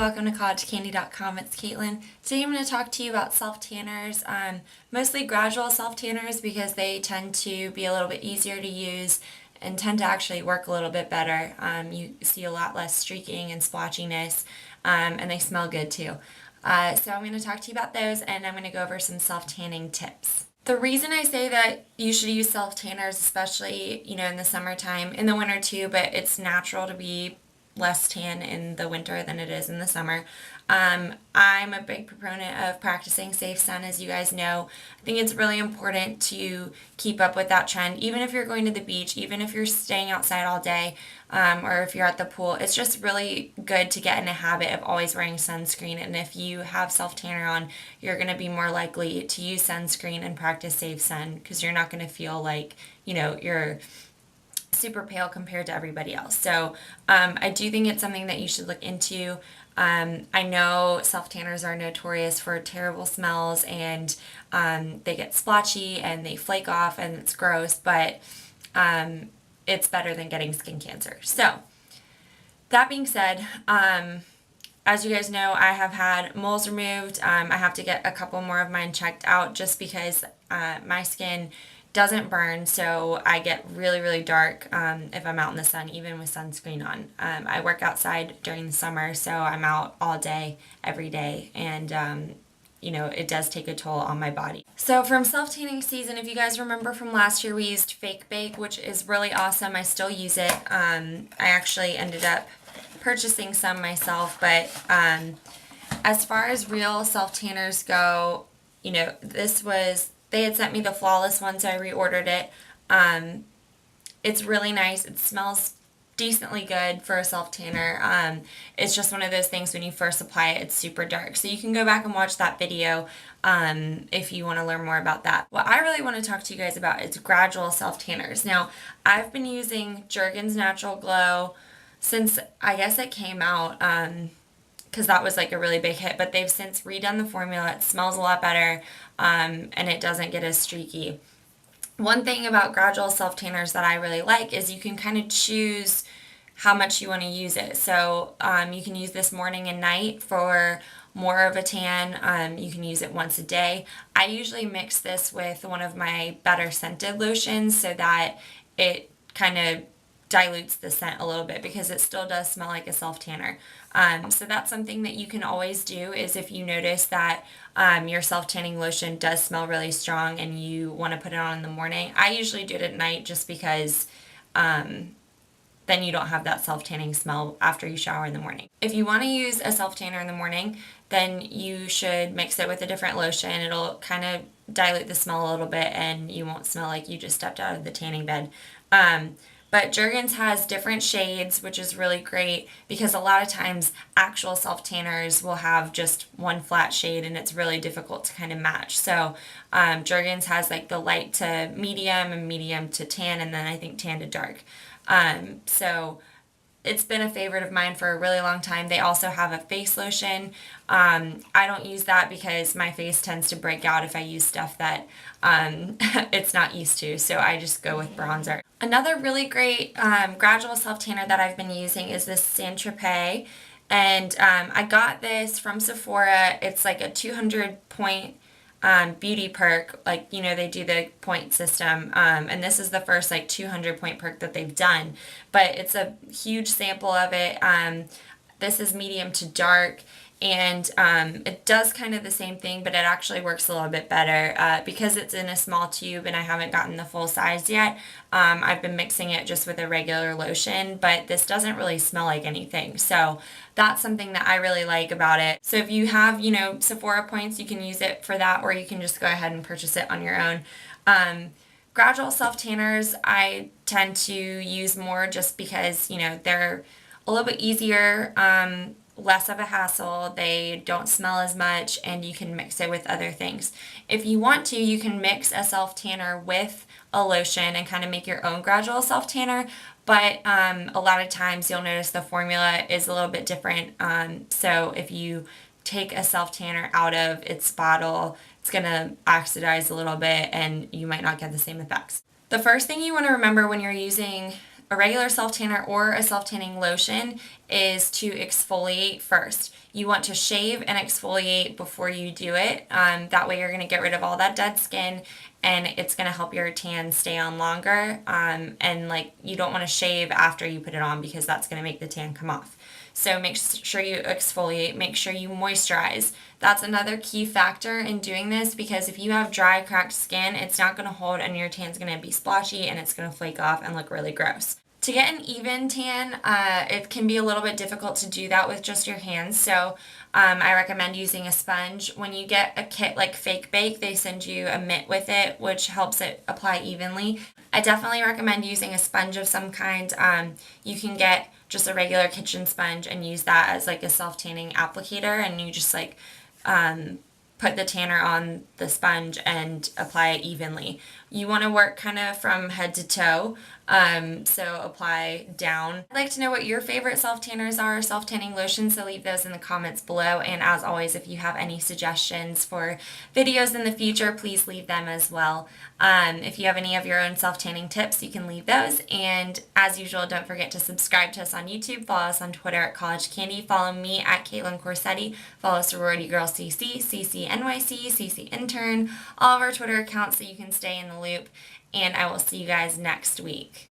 welcome to collegecandy.com. It's Caitlin. Today I'm going to talk to you about self-tanners, mostly gradual self-tanners because they tend to be a little bit easier to use and tend to actually work a little bit better. You see a lot less streaking and splotchiness, and they smell good too. So I'm going to talk to you about those, and I'm going to go over some self-tanning tips. The reason I say that you should use self-tanners, especially, in the summertime, in the winter too, but it's natural to be less tan in the winter than it is in the summer. I'm a big proponent of practicing safe sun, as you guys know. I think it's really important to keep up with that trend, even if you're going to the beach, even if you're staying outside all day, or if you're at the pool. It's just really good to get in a habit of always wearing sunscreen, and if you have self-tanner on, you're going to be more likely to use sunscreen and practice safe sun because you're not going to feel like, you're super pale compared to everybody else. So I do think it's something that you should look into. I know self-tanners are notorious for terrible smells, and they get splotchy and they flake off and it's gross, but it's better than getting skin cancer. So that being said, as you guys know, I have had moles removed. I have to get a couple more of mine checked out just because my skin doesn't burn, so I get really, really dark if I'm out in the sun, even with sunscreen on. I work outside during the summer, so I'm out all day, every day, and it does take a toll on my body. So from self-tanning season, if you guys remember from last year, we used Fake Bake, which is really awesome. I still use it. I actually ended up purchasing some myself, but as far as real self-tanners go, they had sent me the Flawless one, so I reordered it. It's really nice. It smells decently good for a self-tanner. It's just one of those things when you first apply it, it's super dark. So you can go back and watch that video if you want to learn more about that. What I really want to talk to you guys about is gradual self-tanners. Now, I've been using Jergens Natural Glow since I guess it came out, because that was like a really big hit, but they've since redone the formula. It smells a lot better, and it doesn't get as streaky. One thing about gradual self-tanners that I really like is you can kind of choose how much you want to use it. So you can use this morning and night for more of a tan. You can use it once a day. I usually mix this with one of my better scented lotions so that it kind of dilutes the scent a little bit because it still does smell like a self-tanner. So that's something that you can always do is if you notice that your self-tanning lotion does smell really strong and you want to put it on in the morning. I usually do it at night just because then you don't have that self-tanning smell after you shower in the morning. If you want to use a self-tanner in the morning, then you should mix it with a different lotion. It'll kind of dilute the smell a little bit and you won't smell like you just stepped out of the tanning bed. But Jergens has different shades, which is really great because a lot of times actual self-tanners will have just one flat shade and it's really difficult to kind of match. So Jergens has like the light to medium and medium to tan, and then I think tan to dark. So it's been a favorite of mine for a really long time. They also have a face lotion. I don't use that because my face tends to break out if I use stuff that it's not used to, so I just go with bronzer. Another really great gradual self-tanner that I've been using is this Tropez, and I got this from Sephora. It's like a 200-point beauty perk, like they do the point system, and this is the first 200-point perk that they've done, but it's a huge sample of it. This is medium to dark, and it does kind of the same thing, but it actually works a little bit better because it's in a small tube and I haven't gotten the full size yet. I've been mixing it just with a regular lotion, but this doesn't really smell like anything, so that's something that I really like about it. So if you have Sephora points, you can use it for that, or you can just go ahead and purchase it on your own. Gradual self-tanners I tend to use more just because they're a little bit easier, less of a hassle, they don't smell as much, and you can mix it with other things. If you want to, you can mix a self-tanner with a lotion and kind of make your own gradual self-tanner, but a lot of times you'll notice the formula is a little bit different. So if you take a self-tanner out of its bottle, it's going to oxidize a little bit and you might not get the same effects. The first thing you want to remember when you're using a regular self tanner or a self tanning lotion is to exfoliate first. You want to shave and exfoliate before you do it. That way you're going to get rid of all that dead skin and it's going to help your tan stay on longer. And like you don't want to shave after you put it on because that's going to make the tan come off. So make sure you exfoliate, make sure you moisturize. That's another key factor in doing this because if you have dry, cracked skin, it's not going to hold and your tan's going to be splotchy and it's going to flake off and look really gross. To get an even tan, it can be a little bit difficult to do that with just your hands, so I recommend using a sponge. When you get a kit like Fake Bake, they send you a mitt with it, which helps it apply evenly. I definitely recommend using a sponge of some kind. You can get just a regular kitchen sponge and use that as like a self-tanning applicator, and you just like put the tanner on the sponge and apply it evenly. You want to work kind of from head to toe, so apply down. I'd like to know what your favorite self-tanners are, self-tanning lotions, so leave those in the comments below. And as always, if you have any suggestions for videos in the future, please leave them as well. If you have any of your own self-tanning tips, you can leave those. And as usual, don't forget to subscribe to us on YouTube, follow us on Twitter at College Candy, follow me at Caitlin Corsetti, follow Sorority Girl CC, CC NYC, CC Intern, all of our Twitter accounts so you can stay in the loop. And I will see you guys next week.